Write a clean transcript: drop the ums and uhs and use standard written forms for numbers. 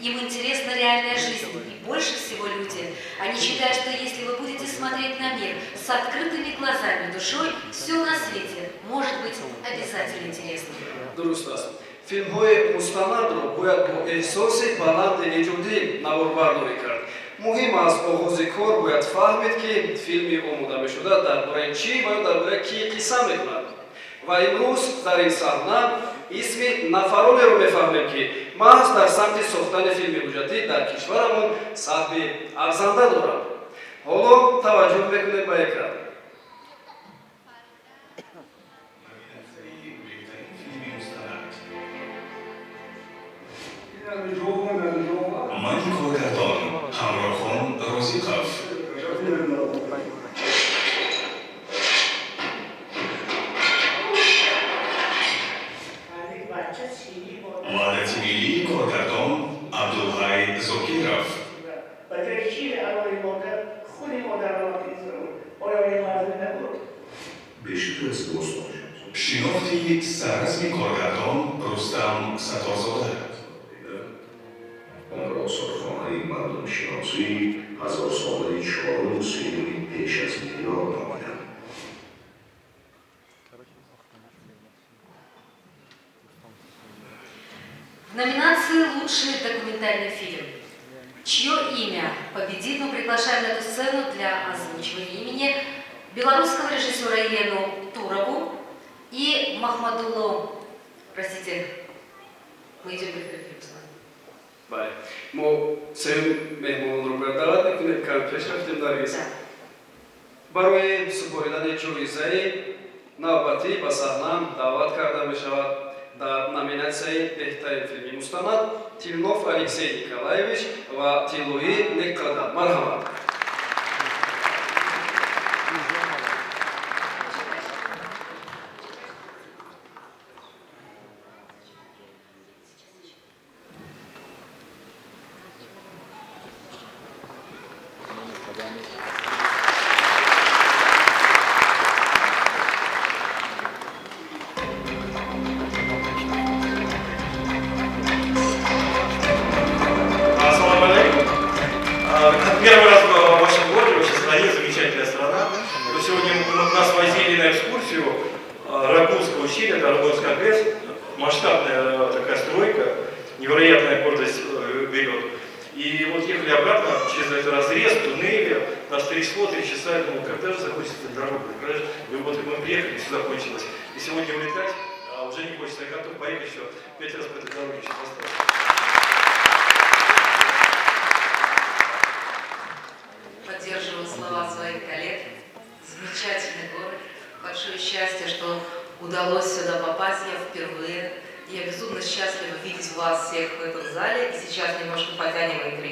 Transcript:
Им интересна реальная жизнь. И больше всего люди, они считают, что если вы будете смотреть на мир с открытыми глазами, душой, все на свете может быть обязательно интересно. فیلم‌های مستند را باید با احساس بلند وجودی نواربرداری کرد. مهم از آغاز کار باید فهمید که فیلمی آماده می‌شده درباره چی و درباره کی قصه می‌کند. و امروز در این صحنه اسم نفرالی را می‌فهمیم که محض در سمت ساختن فیلم حجتی در کشورمون سهم ارزنده دارند. حالا توجه می‌کنید به اکران. Маленький картон. Хамрахон Розиков. Лада Тимили, картон Абдулхай Зокиров. Шинофти Саразми картон Рустам Сатозода. آثارخانه‌ای مردم شناسی 1000 ساله 4 سیلی پیش از میلاد نامیدند. В номинации «Лучший документальный фильм». Чье имя победит, мы приглашаем на эту сцену для озвучивания имени белорусского режиссера Елену Турову и Махмадуллу, простите, мы идем к фильму. بله ما سه مهمان رو باید دعوت میکنیم که پیش رفتیم در ریزه برای سپاریدن جایزه نوبتی به صحنه دعوت کرده می شود در номинации بهترین فیلم مستند تیلنوف الکسی نیکولایویچ و تیلوی نکادا. مرحبا. Первый раз в вашем городе, вообще стране, замечательная страна. Вот сегодня нас возили на экскурсию Рагунского ущелья, это Рагунский конгресс, масштабная такая стройка, невероятная гордость берет. И вот ехали обратно через этот разрез, туннели, нас трясло 3 часа, я думал, когда же закончится эта дорога, и вот мы приехали, все закончилось. И сегодня улетать уже не хочется, я готов поехать еще 5 раз по этой дороге, еще осталось. Поддерживаю слова своих коллег. Замечательный город. Большое счастье, что удалось сюда попасть. Я впервые. Я безумно счастлива видеть вас всех в этом зале. И сейчас немножко потянем интервью.